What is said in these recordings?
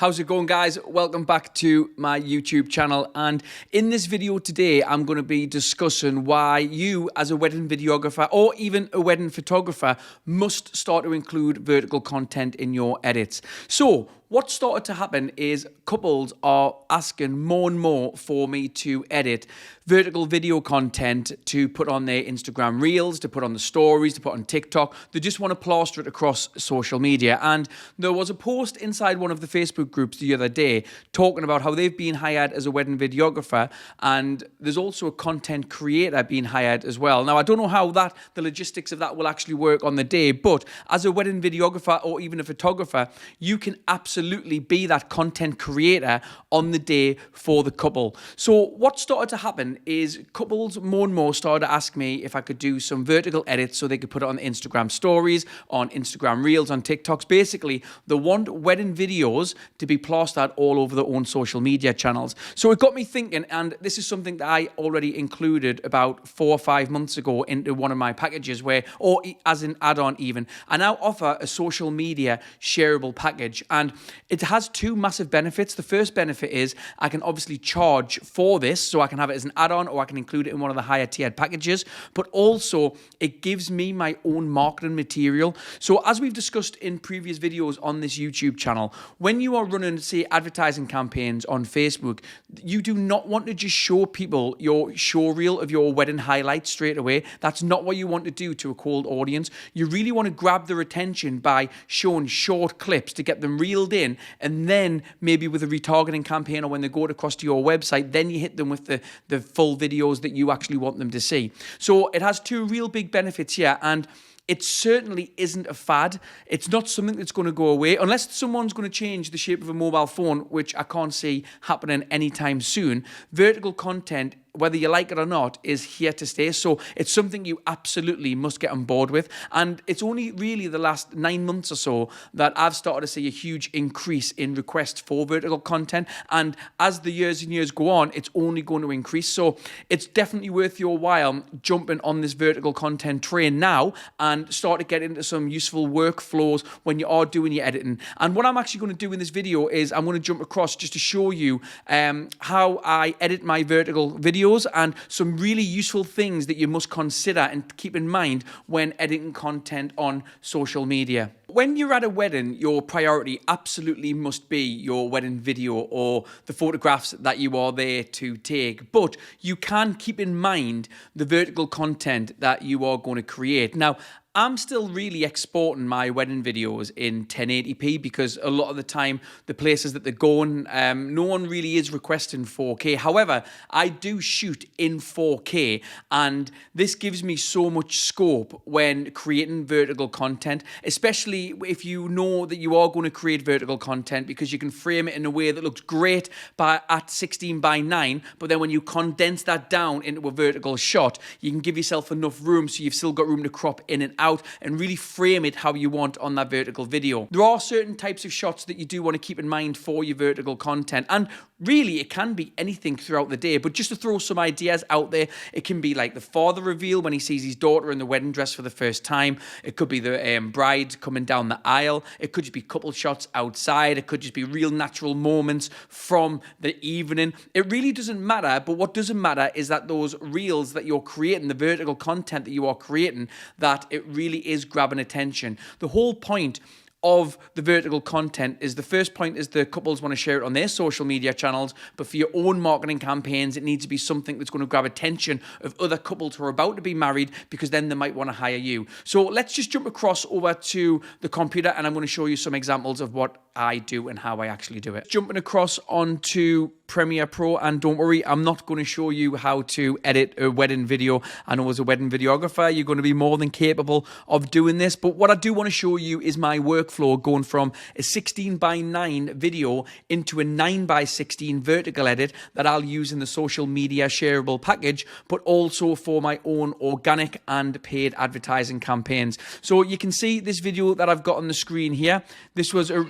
How's it going, guys? Welcome back to my YouTube channel, and in this video today I'm going to be discussing why you as a wedding videographer or even a wedding photographer must start to include vertical content in your edits. So what started to happen is couples are asking more and more for me to edit vertical video content to put on their Instagram reels, to put on the stories, to put on TikTok. They just want to plaster it across social media. And there was a post inside one of the Facebook groups the other day talking about how they've been hired as a wedding videographer, and there's also a content creator being hired as well. Now, I don't know how the logistics of that will actually work on the day, but as a wedding videographer or even a photographer, you can absolutely be that content creator on the day for the couple. So what started to happen is couples more and more started to ask me if I could do some vertical edits so they could put it on the Instagram stories, on Instagram reels, on TikToks. Basically, they want wedding videos to be plastered all over their own social media channels. So it got me thinking, and this is something that I already included about 4 or 5 months ago into one of my packages or as an add-on even. I now offer a social media shareable package, and it has two massive benefits. The first benefit is I can obviously charge for this, so I can have it as an add-on or I can include it in one of the higher tiered packages, but also it gives me my own marketing material. So as we've discussed in previous videos on this YouTube channel, when you are running, say, advertising campaigns on Facebook, you do not want to just show people your show reel of your wedding highlights straight away. That's not what you want to do to a cold audience. You really want to grab their attention by showing short clips to get them reeled in, and then maybe with a retargeting campaign or when they go across to your website, then you hit them with the full videos that you actually want them to see. So it has two real big benefits here, and it certainly isn't a fad. It's not something that's going to go away unless someone's going to change the shape of a mobile phone, which I can't see happening anytime soon. Vertical content, whether you like it or not, is here to stay. So it's something you absolutely must get on board with. And it's only really the last 9 months or so that I've started to see a huge increase in requests for vertical content. And as the years and years go on, it's only going to increase. So it's definitely worth your while jumping on this vertical content train now and start to get into some useful workflows when you are doing your editing. And what I'm actually going to do in this video is I'm going to jump across just to show you how I edit my vertical videos and some really useful things that you must consider and keep in mind when editing content on social media. When you're at a wedding, your priority absolutely must be your wedding video or the photographs that you are there to take. But you can keep in mind the vertical content that you are going to create. Now, I'm still really exporting my wedding videos in 1080p because a lot of the time, the places that they're going, no one really is requesting 4K. However, I do shoot in 4K, and this gives me so much scope when creating vertical content, especially if you know that you are going to create vertical content, because you can frame it in a way that looks great at 16:9, but then when you condense that down into a vertical shot, you can give yourself enough room so you've still got room to crop in and out and really frame it how you want on that vertical video. There are certain types of shots that you do want to keep in mind for your vertical content, and really it can be anything throughout the day, but just to throw some ideas out there, it can be like the father reveal when he sees his daughter in the wedding dress for the first time. It could be the bride coming down the aisle. It could just be couple shots outside. It could just be real natural moments from the evening. It really doesn't matter, but what doesn't matter is that those reels that you're creating, the vertical content that you are creating, that it really is grabbing attention. The whole point of the vertical content is, the first point is the couples want to share it on their social media channels, but for your own marketing campaigns, it needs to be something that's going to grab attention of other couples who are about to be married, because then they might want to hire you. So let's just jump across over to the computer, and I'm going to show you some examples of what I do and how I actually do it. Jumping across onto Premiere Pro, and don't worry, I'm not going to show you how to edit a wedding video. I know as a wedding videographer, you're going to be more than capable of doing this, but what I do want to show you is my workflow going from a 16:9 video into a 9:16 vertical edit that I'll use in the social media shareable package, but also for my own organic and paid advertising campaigns. So you can see this video that I've got on the screen here. This was a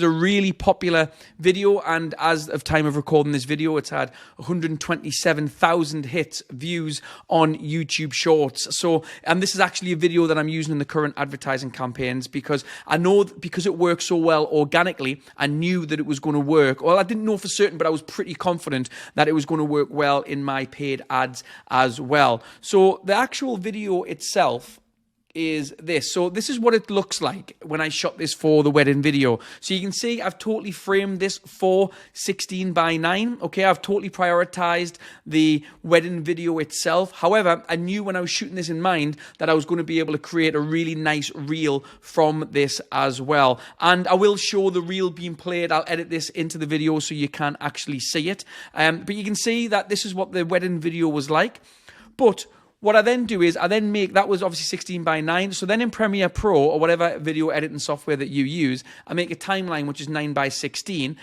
really popular video, and as of time of recording this video, it's had 127,000 hits, views on YouTube Shorts. So, and this is actually a video that I'm using in the current advertising campaigns because I know, because it works so well organically, I knew that it was going to work. Well, I didn't know for certain, but I was pretty confident that it was going to work well in my paid ads as well. So the actual video itself is this. So this is what it looks like when I shot this for the wedding video. So you can see I've totally framed this for 16:9. Okay, I've totally prioritized the wedding video itself. However, I knew when I was shooting this in mind that I was going to be able to create a really nice reel from this as well. And I will show the reel being played. I'll edit this into the video so you can actually see it. But you can see that this is what the wedding video was like. But what I then do is I then make, that was obviously 16:9. So then in Premiere Pro or whatever video editing software that you use, I make a timeline which is 9:16.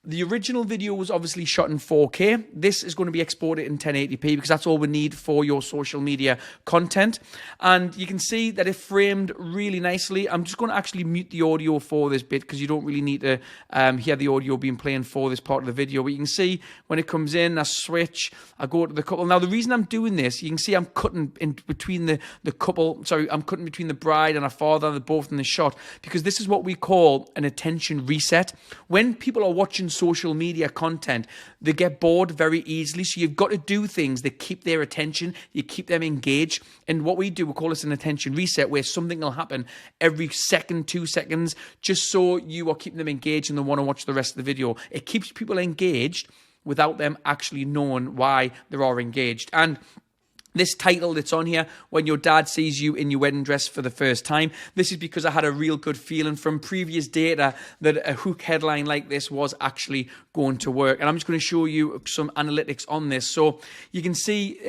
The original video was obviously shot in 4K. This is going to be exported in 1080p because that's all we need for your social media content. And you can see that it framed really nicely. I'm just going to actually mute the audio for this bit because you don't really need to hear the audio being playing for this part of the video. But you can see when it comes in, I switch, I go to the couple. Now, the reason I'm doing this, you can see I'm cutting in between the couple. Sorry, I'm cutting between the bride and her father, they're both in the shot, because this is what we call an attention reset. When people are watching social media content, they get bored very easily. So you've got to do things that keep their attention, you keep them engaged. And what we do, we call this an attention reset, where something will happen every second, 2 seconds, just so you are keeping them engaged and they want to watch the rest of the video. It keeps people engaged without them actually knowing why they are engaged. And this title that's on here, when your dad sees you in your wedding dress for the first time, this is because I had a real good feeling from previous data that a hook headline like this was actually going to work. And I'm just going to show you some analytics on this. So you can see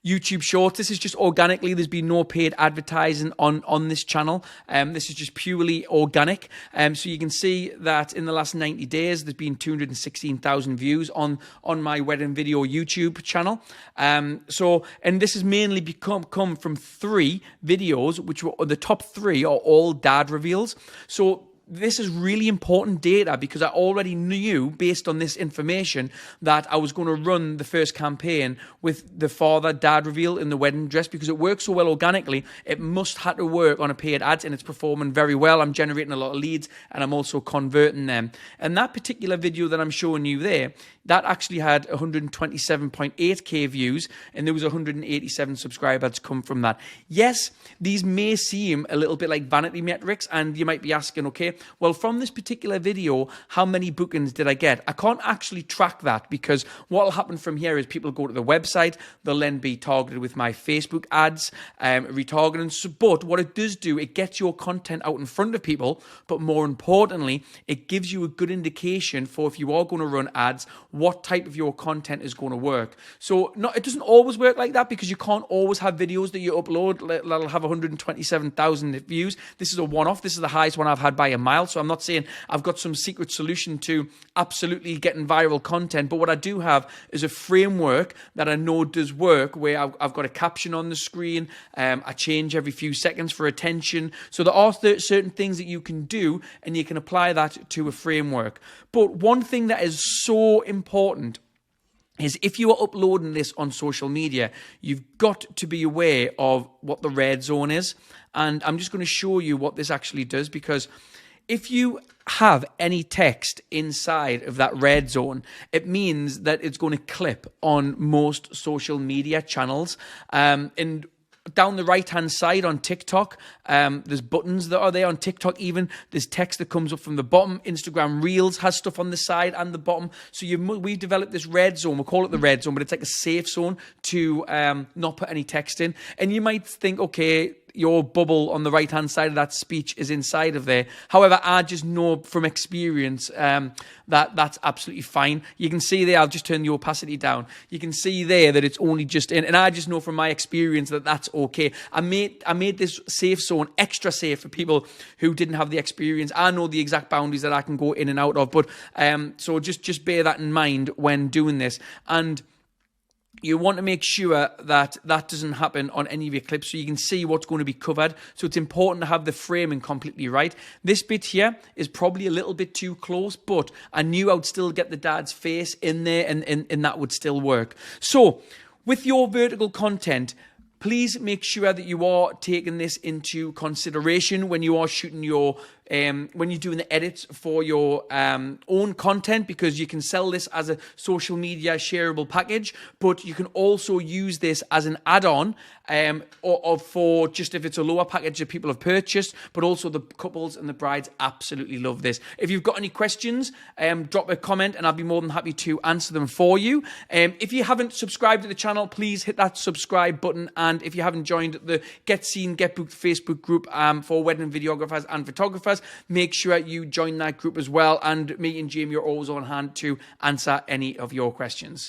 YouTube Shorts. This is just organically. There's been no paid advertising on this channel. This is just purely organic. So you can see that in the last 90 days, there's been 216,000 views on my wedding video YouTube channel. And this has mainly come from 3 videos, which were the top 3 are all dad reveals. So this is really important data because I already knew, based on this information, that I was going to run the first campaign with the father-dad reveal in the wedding dress because it works so well organically. It must have to work on a paid ads, and it's performing very well. I'm generating a lot of leads, and I'm also converting them. And that particular video that I'm showing you there, that actually had 127.8k views, and there was 187 subscribers come from that. Yes, these may seem a little bit like vanity metrics, and you might be asking, okay, well, from this particular video, how many bookings did I get? I can't actually track that because what will happen from here is people go to the website, they'll then be targeted with my Facebook ads, retargeting. But what it does do, it gets your content out in front of people, but more importantly, it gives you a good indication for if you are going to run ads, what type of your content is going to work. So it doesn't always work like that because you can't always have videos that you upload that'll have 127,000 views. This is a one-off. This is the highest one I've had by a mile. So I'm not saying I've got some secret solution to absolutely getting viral content, but what I do have is a framework that I know does work, where I've got a caption on the screen. I change every few seconds for attention. So there are certain things that you can do, and you can apply that to a framework. But one thing that is so important is if you are uploading this on social media, you've got to be aware of what the red zone is. And I'm just going to show you what this actually does, because if you have any text inside of that red zone, it means that it's going to clip on most social media channels. And down the right-hand side on TikTok, there's buttons that are there on TikTok even. There's text that comes up from the bottom. Instagram Reels has stuff on the side and the bottom. So we've developed this red zone. We'll call it the red zone, but it's like a safe zone to not put any text in. And you might think, okay, your bubble on the right-hand side of that speech is inside of there. However, I just know from experience that that's absolutely fine. You can see there, I'll just turn the opacity down. You can see there that it's only just in, and I just know from my experience that that's okay. I made this safe zone extra safe for people who didn't have the experience. I know the exact boundaries that I can go in and out of, but so just bear that in mind when doing this. And you want to make sure that that doesn't happen on any of your clips so you can see what's going to be covered. So it's important to have the framing completely right. This bit here is probably a little bit too close, but I knew I would still get the dad's face in there and that would still work. So with your vertical content, please make sure that you are taking this into consideration when you are shooting your when you're doing the edits for your own content, because you can sell this as a social media shareable package, but you can also use this as an add-on or for just if it's a lower package that people have purchased, but also the couples and the brides absolutely love this. If you've got any questions, drop a comment and I'll be more than happy to answer them for you. If you haven't subscribed to the channel, please hit that subscribe button, and if you haven't joined the Get Seen, Get Booked Facebook group for wedding videographers and photographers, make sure you join that group as well, and me and Jamie are always on hand to answer any of your questions.